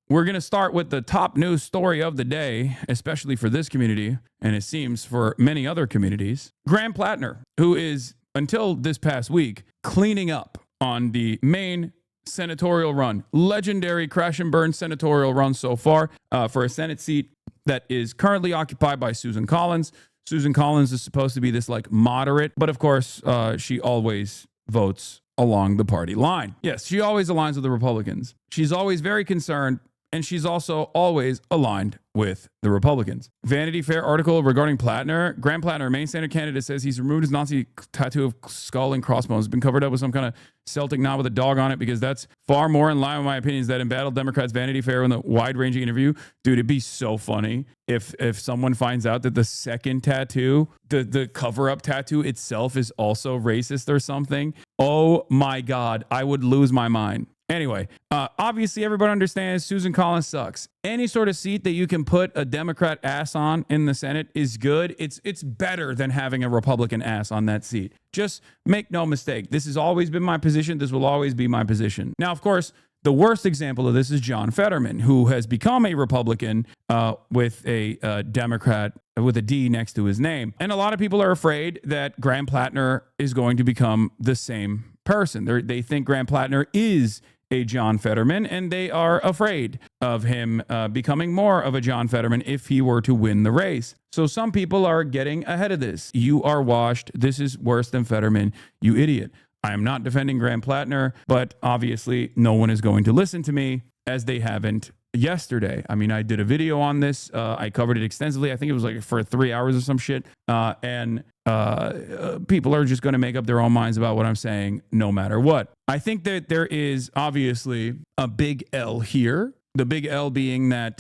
we're going to start with the top news story of the day, especially for this community, and it seems for many other communities. Graham Platner, who is, until this past week, cleaning up on the main senatorial run, legendary crash and burn senatorial run so far for a Senate seat that is currently occupied by Susan Collins. Susan Collins is supposed to be this like moderate, but of course, she always votes along the party line. Yes, she always aligns with the Republicans. She's always very concerned, and she's also always aligned with the Republicans. Vanity Fair article regarding Platner. Graham Platner, main Senate candidate, says he's removed his Nazi tattoo of skull and crossbones. It's been covered up with some kind of Celtic knot with a dog on it because that's far more in line with my opinions that embattled Democrats. Vanity Fair in the wide-ranging interview. Dude, it'd be so funny if someone finds out that the second tattoo, the cover-up tattoo itself is also racist or something. Oh my God, I would lose my mind. Anyway, obviously everybody understands Susan Collins sucks. Any sort of seat that you can put a Democrat ass on in the Senate is good. It's better than having a Republican ass on that seat. Just make no mistake. This has always been my position. This will always be my position. Now, of course, the worst example of this is John Fetterman, who has become a Republican with a Democrat with a D next to his name. And a lot of people are afraid that Graham Platner is going to become the same person. They think Graham Platner is a John Fetterman, and they are afraid of him becoming more of a John Fetterman if he were to win the race. So some people are getting ahead of this. You are washed. This is worse than Fetterman, you idiot. I am not defending Graham Platner, but obviously no one is going to listen to me as they haven't yesterday. I mean, I did a video on this. I covered it extensively. I think it was like for 3 hours or some shit. And people are just going to make up their own minds about what I'm saying no matter what. I think that there is obviously a big L here. The big L being that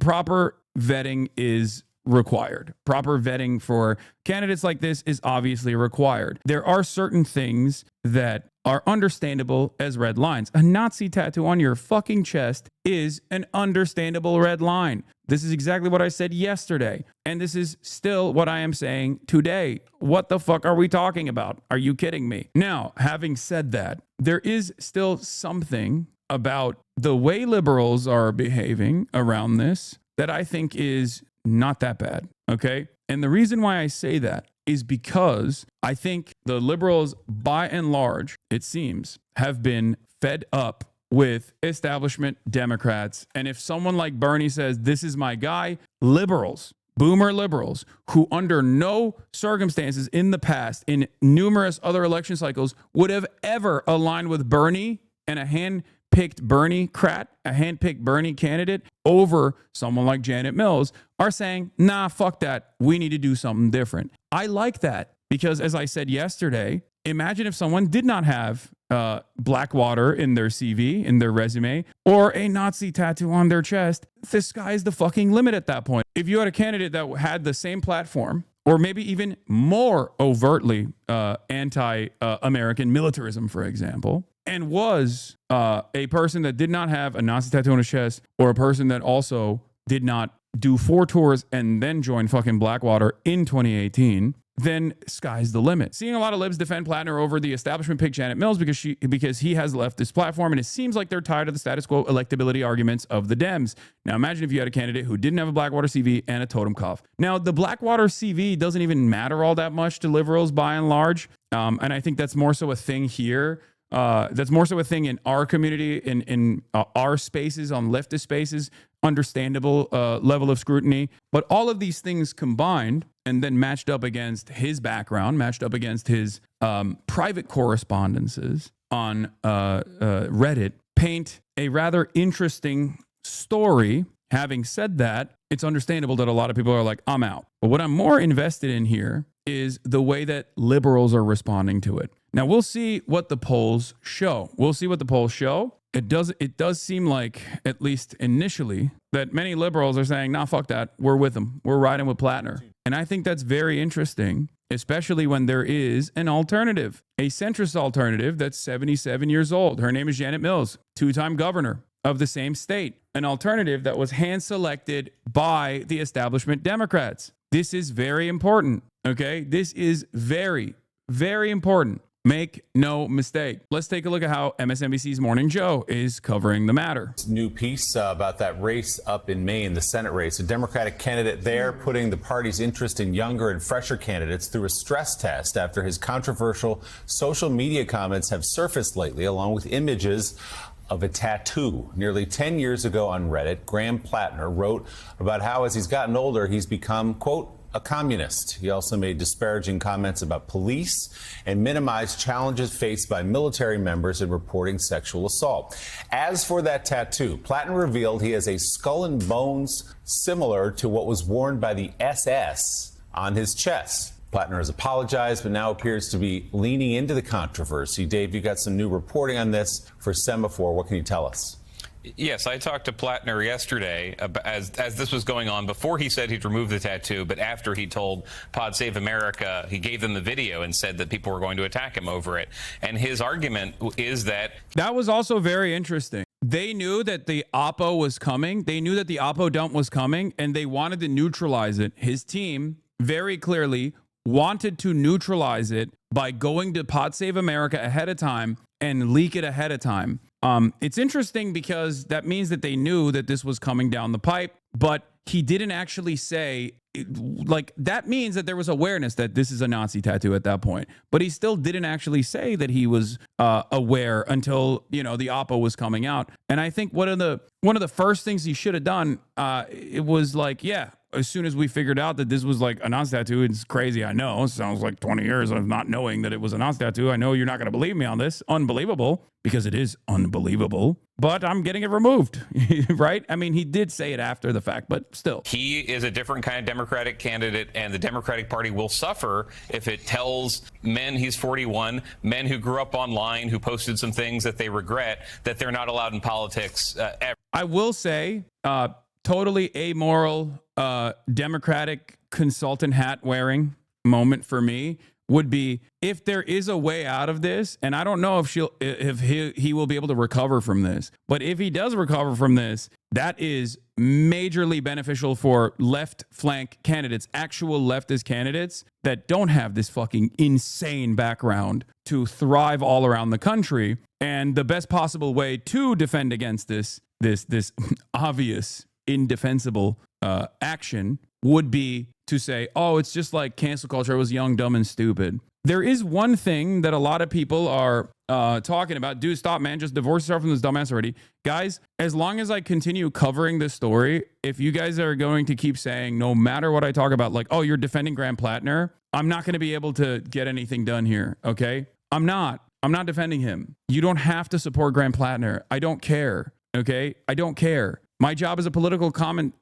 proper vetting is required. Proper vetting for candidates like this is obviously required. There are certain things that are understandable as red lines. A Nazi tattoo on your fucking chest is an understandable red line. This is exactly what I said yesterday. And this is still what I am saying today. What the fuck are we talking about? Are you kidding me? Now, having said that, there is still something about the way liberals are behaving around this that I think is not that bad, okay? And the reason why I say that is because I think the liberals, by and large, it seems, have been fed up with establishment Democrats. And if someone like Bernie says, this is my guy, liberals, boomer liberals, who under no circumstances in the past, in numerous other election cycles, would have ever aligned with Bernie and a hand-picked Bernie candidate over someone like Janet Mills, are saying, nah, fuck that. We need to do something different. I like that because, as I said yesterday, imagine if someone did not have Blackwater in their CV, in their resume, or a Nazi tattoo on their chest. The sky's the fucking limit at that point. If you had a candidate that had the same platform, or maybe even more overtly anti-American militarism, for example, and was a person that did not have a Nazi tattoo on his chest, or a person that also did not do 4 tours and then join fucking Blackwater in 2018, then sky's the limit. Seeing a lot of libs defend Platner over the establishment pick Janet Mills because he has left this platform, and it seems like they're tired of the status quo electability arguments of the Dems. Now imagine if you had a candidate who didn't have a Blackwater CV and a totem cough. Now the Blackwater CV doesn't even matter all that much to liberals by and large, and I think that's more so a thing here. That's more so a thing in our community, in our spaces, on leftist spaces, understandable level of scrutiny. But all of these things combined and then matched up against his background, matched up against his private correspondences on Reddit, paint a rather interesting story. Having said that, it's understandable that a lot of people are like, I'm out. But what I'm more invested in here is the way that liberals are responding to it. Now, we'll see what the polls show. It does seem like, at least initially, that many liberals are saying, nah, fuck that. We're with them. We're riding with Platner. And I think that's very interesting, especially when there is an alternative, a centrist alternative that's 77 years old. Her name is Janet Mills, 2-time governor of the same state. An alternative that was hand-selected by the establishment Democrats. This is very important, okay? This is very, very important. Make no mistake. Let's take a look at how MSNBC's Morning Joe is covering the matter. New piece about that race up in Maine, the Senate race. A Democratic candidate there putting the party's interest in younger and fresher candidates through a stress test after his controversial social media comments have surfaced lately, along with images of a tattoo. Nearly 10 years ago on Reddit, Graham Platner wrote about how as he's gotten older, he's become, quote, a communist. He also made disparaging comments about police and minimized challenges faced by military members in reporting sexual assault. As for that tattoo, Platner revealed he has a skull and bones similar to what was worn by the SS on his chest. Platner has apologized, but now appears to be leaning into the controversy. Dave, you got some new reporting on this for Semaphore. What can you tell us? Yes, I talked to Platner yesterday as this was going on, before he said he'd remove the tattoo, but after he told Pod Save America, he gave them the video and said that people were going to attack him over it. And his argument is that was also very interesting. They knew that the Oppo was coming. They knew that the Oppo dump was coming, and they wanted to neutralize it. His team very clearly wanted to neutralize it by going to Pod Save America ahead of time and leak it ahead of time. It's interesting because that means that they knew that this was coming down the pipe, but he didn't actually say, like, that means that there was awareness that this is a Nazi tattoo at that point. But he still didn't actually say that he was aware until, the Oppo was coming out. And I think one of the first things he should have done, it was like, yeah, as soon as we figured out that this was like a Nazi tattoo, it's crazy. I know it sounds like 20 years of not knowing that it was a Nazi tattoo. I know you're not going to believe me on this. Unbelievable, because it is unbelievable. But I'm getting it removed, right? I mean, he did say it after the fact, but still. he is a different kind of Democratic candidate, and the Democratic Party will suffer if it tells men, he's 41, men who grew up online, who posted some things that they regret, that they're not allowed in politics ever. I will say, totally amoral Democratic consultant hat wearing moment for me would be if there is a way out of this, and I don't know if he will be able to recover from this, but if he does recover from this, that is majorly beneficial for left flank candidates, actual leftist candidates that don't have this fucking insane background to thrive all around the country. And the best possible way to defend against this obvious indefensible action would be to say, oh, it's just like cancel culture. It was young, dumb, and stupid. There is one thing that a lot of people are talking about. Dude, stop, man. Just divorce yourself from this dumbass already. Guys, as long as I continue covering this story, if you guys are going to keep saying, no matter what I talk about, like, oh, you're defending Graham Platner, I'm not going to be able to get anything done here, okay? I'm not defending him. You don't have to support Graham Platner. I don't care, okay? I don't care. My job as a political commentator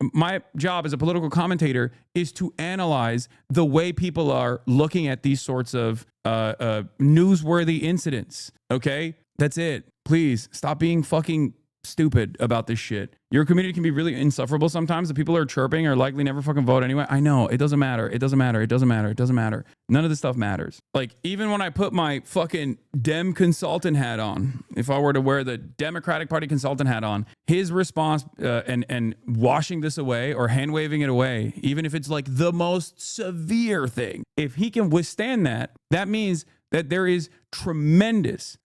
is to analyze the way people are looking at these sorts of newsworthy incidents. Okay, that's it. Please stop being fucking stupid about this shit. Your community can be really insufferable sometimes. The people who are chirping are likely never fucking vote anyway. I know. It doesn't matter. It doesn't matter. It doesn't matter. It doesn't matter. None of this stuff matters. Like, even when I put my fucking Dem consultant hat on, if I were to wear the Democratic Party consultant hat on, his response and washing this away or hand waving it away, even if it's like the most severe thing, if he can withstand that, that means that there is tremendous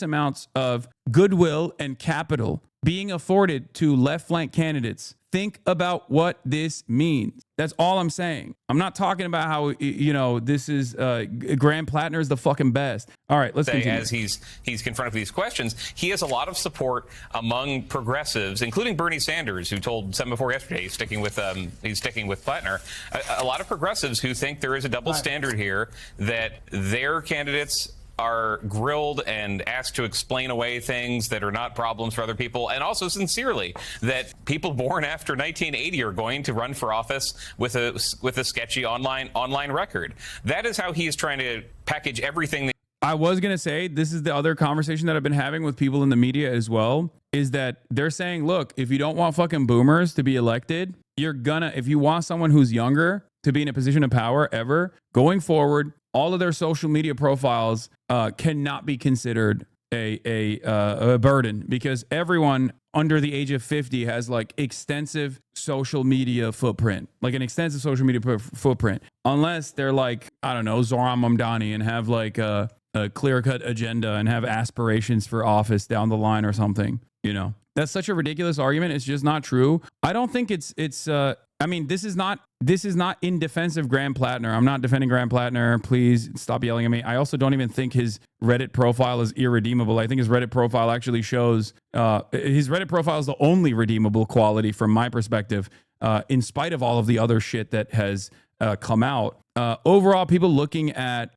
amounts of goodwill and capital being afforded to left flank candidates. Think about what this means. That's all I'm saying. I'm not talking about how, this is Graham Platner is the fucking best. All right, let's continue. As he's confronted with these questions, he has a lot of support among progressives, including Bernie Sanders, who told Semaphore yesterday he's sticking with Platner. A lot of progressives who think there is a double standard here, that their candidates are grilled and asked to explain away things that are not problems for other people, and also sincerely that people born after 1980 are going to run for office with a sketchy online record. That is how he is trying to package everything. I was going to say, this is the other conversation that I've been having with people in the media as well, is that they're saying, look, if you don't want fucking boomers to be elected, if you want someone who's younger to be in a position of power ever, going forward, all of their social media profiles cannot be considered a burden, because everyone under the age of 50 has like extensive social media footprint, unless they're like, I don't know, Zoran Mamdani and have like a clear-cut agenda and have aspirations for office down the line or something. You know, that's such a ridiculous argument. It's just not true. I don't think it's I mean, this is not in defense of Graham Platner. I'm not defending Graham Platner. Please stop yelling at me. I also don't even think his Reddit profile is irredeemable. I think his Reddit profile actually shows his Reddit profile is the only redeemable quality from my perspective, in spite of all of the other shit that has come out. Overall, people looking at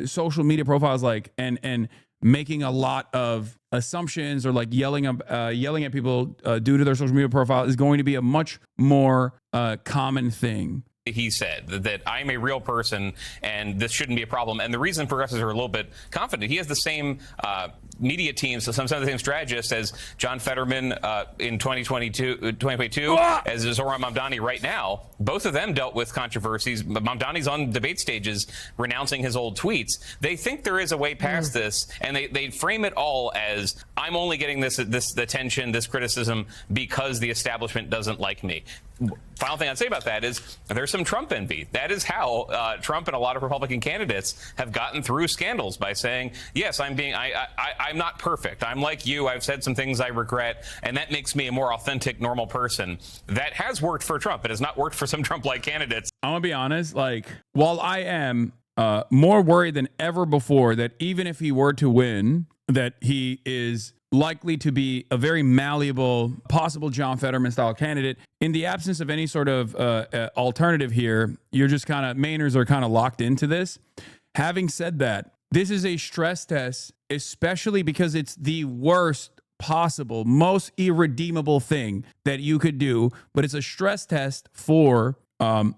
social media profiles and making a lot of assumptions or like yelling at people due to their social media profile is going to be a much more common thing. He said that I'm a real person and this shouldn't be a problem. And the reason progressives are a little bit confident, he has the same media teams, so some of the same strategists as John Fetterman in 2022, as Zohran Mamdani right now. Both of them dealt with controversies. Mamdani's on debate stages renouncing his old tweets. They think there is a way past this, and they frame it all as I'm only getting this attention, this criticism because the establishment doesn't like me. Final thing I'd say about that is there's some Trump envy. That is how Trump and a lot of Republican candidates have gotten through scandals, by saying, yes, I'm not perfect. I'm like you. I've said some things I regret, and that makes me a more authentic, normal person. That has worked for Trump. It has not worked for some Trump-like candidates. I'm going to be honest, like, while I am more worried than ever before that even if he were to win, that he is likely to be a very malleable, possible John Fetterman-style candidate. In the absence of any sort of alternative here, you're just kind of, Mainers are kind of locked into this. Having said that, this is a stress test, especially because it's the worst possible, most irredeemable thing that you could do, but it's a stress test for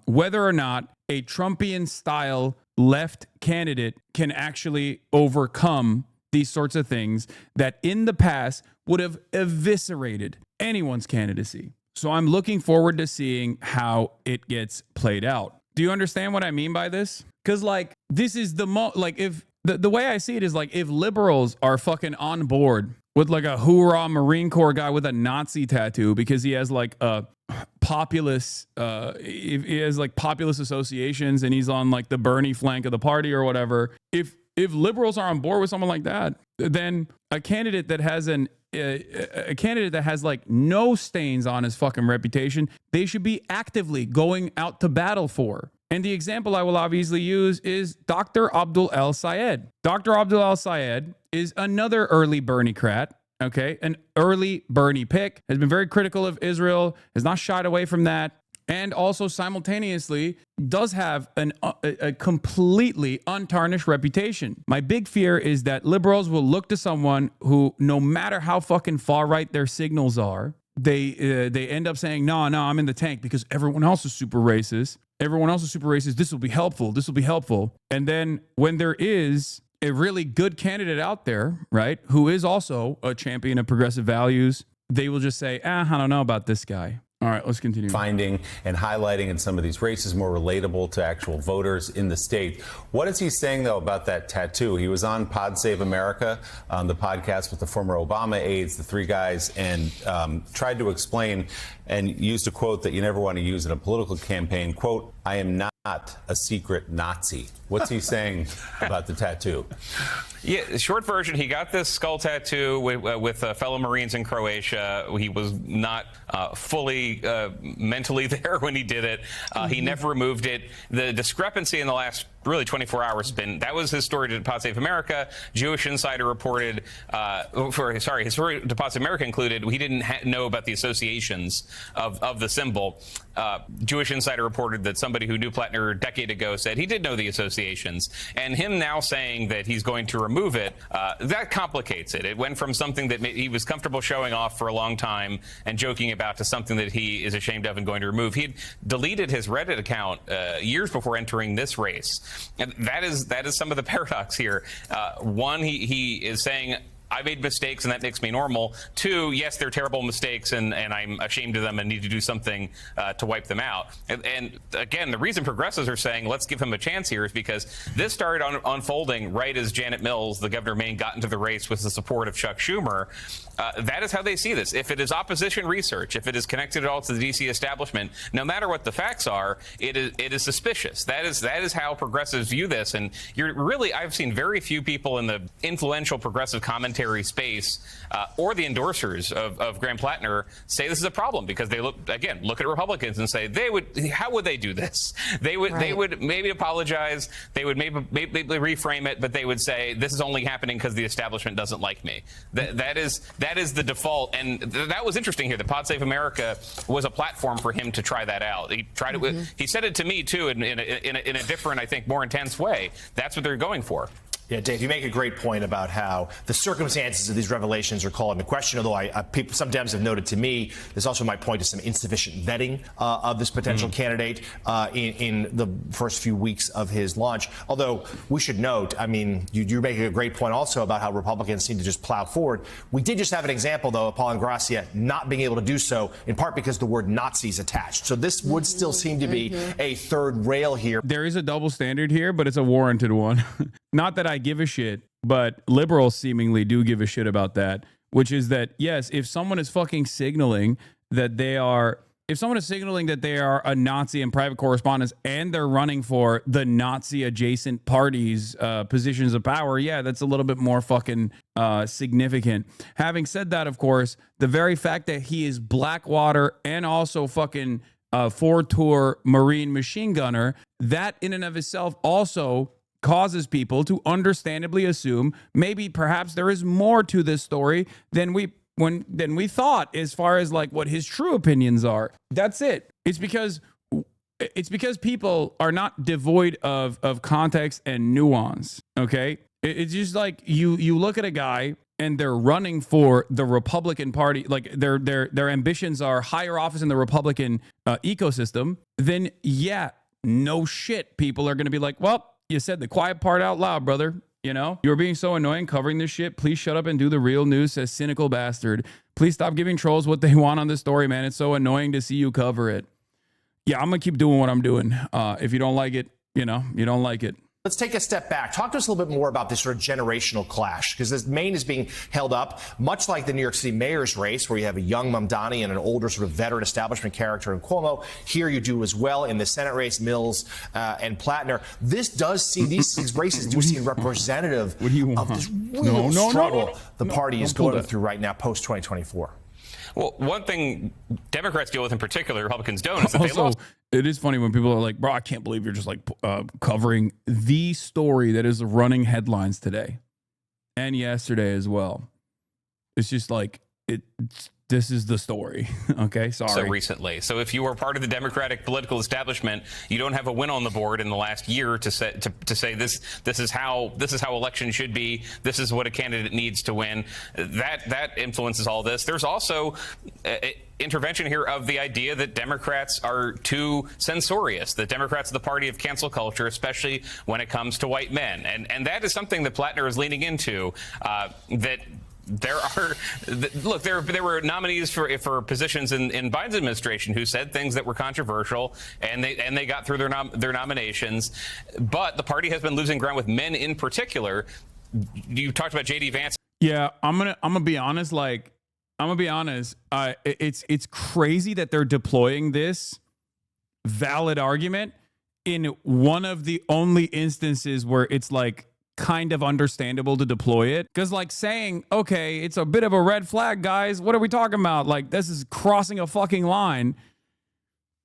whether or not a Trumpian-style left candidate can actually overcome these sorts of things that in the past would have eviscerated anyone's candidacy. So I'm looking forward to seeing how it gets played out. Do you understand what I mean by this? Because like, this is like, if the way I see it is like, if liberals are fucking on board with like a hoorah Marine Corps guy with a Nazi tattoo because he has like a populist, he has like populist associations and he's on like the Bernie flank of the party or whatever. If liberals are on board with someone like that, then a candidate that has like no stains on his fucking reputation, they should be actively going out to battle for. And the example I will obviously use is Dr. Abdul El Sayed. Dr. Abdul El Sayed is another early Bernie-crat. Okay, an early Bernie pick, has been very critical of Israel, has not shied away from that, and also simultaneously does have a completely untarnished reputation. My big fear is that liberals will look to someone who, no matter how fucking far right their signals are, they end up saying, no, I'm in the tank because everyone else is super racist. Everyone else is super racist. This will be helpful. This will be helpful. And then when there is a really good candidate out there, right, who is also a champion of progressive values, they will just say, I don't know about this guy. All right, let's continue. Finding and highlighting in some of these races more relatable to actual voters in the state. What is he saying, though, about that tattoo? He was on Pod Save America, on the podcast with the former Obama aides, the three guys, and tried to explain and used a quote that you never want to use in a political campaign. Quote, I am not a secret Nazi. What's he saying about the tattoo? Yeah, the short version, he got this skull tattoo with fellow Marines in Croatia. He was not fully mentally there when he did it. He never removed it. The discrepancy in the last really 24 hours that was his story to Pod Save America. Jewish Insider reported, his story to Pod Save America included, he didn't know about the associations of the symbol. Jewish Insider reported that somebody who knew Platner a decade ago said he did know the associations. And him now saying that he's going to remove it, that complicates it. It went from something that he was comfortable showing off for a long time and joking about to something that he is ashamed of and going to remove. He had deleted his Reddit account years before entering this race. And that is some of the paradox here. One, he is saying, I made mistakes and that makes me normal. Two, yes, they're terrible mistakes and I'm ashamed of them and need to do something to wipe them out. And again, the reason progressives are saying, let's give him a chance here is because this started unfolding right as Janet Mills, the governor of Maine, got into the race with the support of Chuck Schumer. That is how they see this. If it is opposition research, if it is connected at all to the D.C. establishment, no matter what the facts are, it is suspicious. That is how progressives view this. And I've seen very few people in the influential progressive commentary space or the endorsers of Graham Platner say this is a problem, because they look at Republicans and say how would they do this? They would maybe apologize. They would maybe reframe it, but they would say this is only happening because the establishment doesn't like me. That is the default, and that was interesting here. The Pod Save America was a platform for him to try that out. He tried it. He said it to me too, in a different, I think, more intense way. That's what they're going for. Yeah, Dave, you make a great point about how the circumstances of these revelations are called into question, although some Dems have noted to me this also might point to some insufficient vetting of this potential candidate in the first few weeks of his launch. Although we should note, I mean, you're making a great point also about how Republicans seem to just plow forward. We did just have an example, though, of Paul Ingrassia not being able to do so, in part because the word Nazis attached. So this would still seem to be a third rail here. There is a double standard here, but it's a warranted one. Not that I give a shit, but liberals seemingly do give a shit about that, which is that, yes, if someone is fucking signaling that they are a Nazi in private correspondence and they're running for the Nazi adjacent parties' positions of power, yeah, that's a little bit more fucking significant. Having said that, of course, the very fact that he is Blackwater and also fucking four-tour Marine machine gunner, that in and of itself also causes people to understandably assume perhaps there is more to this story than we thought, as far as like what his true opinions are. That's it. It's because people are not devoid of context and nuance. Okay, it's just like you look at a guy and they're running for the Republican Party, like their ambitions are higher office in the Republican ecosystem. Then yeah, no shit, people are going to be like, well, you said the quiet part out loud, brother. You know, you're being so annoying covering this shit. Please shut up and do the real news, says cynical bastard. Please stop giving trolls what they want on this story, man. It's so annoying to see you cover it. Yeah, I'm going to keep doing what I'm doing. If you don't like it, you don't like it. Let's take a step back. Talk to us a little bit more about this sort of generational clash, because this Maine is being held up, much like the New York City mayor's race, where you have a young Mamdani and an older sort of veteran establishment character in Cuomo. Here you do as well in the Senate race, Mills and Platner. These races do seem representative of this real struggle the party is going through right now, post-2024. Well, one thing Democrats deal with in particular, Republicans don't, is that also, they lost. It is funny when people are like, bro, I can't believe you're just like covering the story that is running headlines today and yesterday as well. It's just like, this is the story. Okay, sorry. So recently. So if you were part of the Democratic political establishment, you don't have a win on the board in the last year to say this is how elections should be. This is what a candidate needs to win. That influences all this. There's also intervention here of the idea that Democrats are too censorious, that Democrats are the party of cancel culture, especially when it comes to white men. And that is something that Platner is leaning into, there were nominees for positions in Biden's administration who said things that were controversial, and they got through their nominations. But the party has been losing ground with men in particular. You talked about J.D. Vance. Yeah, I'm gonna be honest. It's crazy that they're deploying this valid argument in one of the only instances where it's like kind of understandable to deploy it, because like saying, okay, it's a bit of a red flag, guys, what are we talking about? Like, this is crossing a fucking line.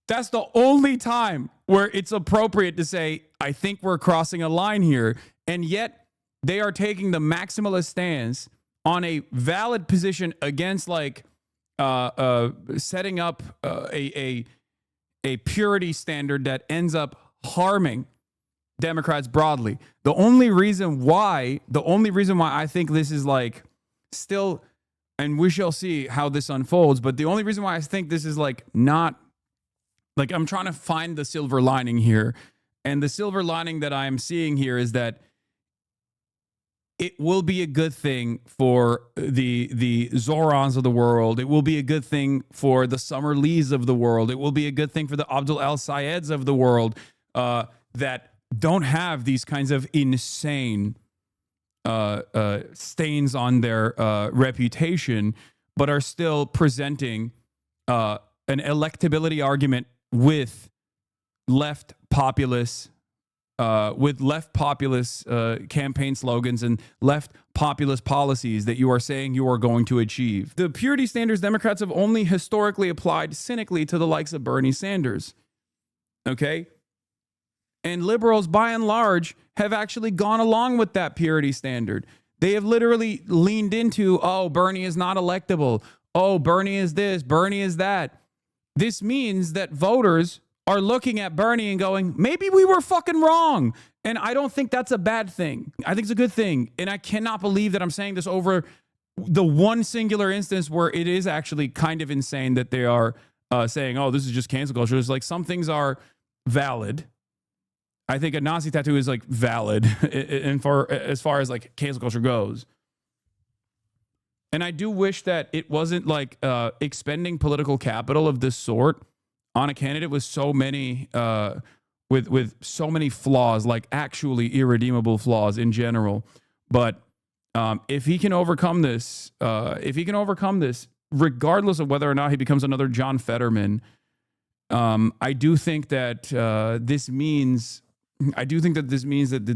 That's the only time where it's appropriate to say, I think we're crossing a line here. And yet they are taking the maximalist stance on a valid position against like setting up a purity standard that ends up harming Democrats broadly. The only reason why I think this is like still, and we shall see how this unfolds, but the only reason why I think this is like not, like, I'm trying to find the silver lining here. And the silver lining that I'm seeing here is that it will be a good thing for the Zorons of the world. It will be a good thing for the Summer Lees of the world. It will be a good thing for the Abdul El Sayeds of the world that don't have these kinds of insane stains on their reputation, but are still presenting an electability argument with left populist campaign slogans and left populist policies that you are saying you are going to achieve. The purity standards Democrats have only historically applied cynically to the likes of Bernie Sanders. Okay? And liberals, by and large, have actually gone along with that purity standard. They have literally leaned into, oh, Bernie is not electable. Oh, Bernie is this, Bernie is that. This means that voters are looking at Bernie and going, maybe we were fucking wrong. And I don't think that's a bad thing. I think it's a good thing. And I cannot believe that I'm saying this over the one singular instance where it is actually kind of insane that they are saying, oh, this is just cancel culture. It's like some things are valid. I think a Nazi tattoo is like valid and as far as like cancel culture goes. And I do wish that it wasn't like expending political capital of this sort on a candidate with so many with so many flaws, like actually irredeemable flaws in general. But if he can overcome this, regardless of whether or not he becomes another John Fetterman, I do think that this means that the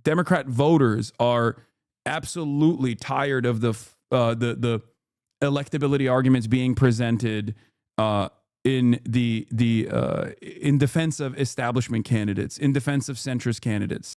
Democrat voters are absolutely tired of the electability arguments being presented in defense of establishment candidates, in defense of centrist candidates.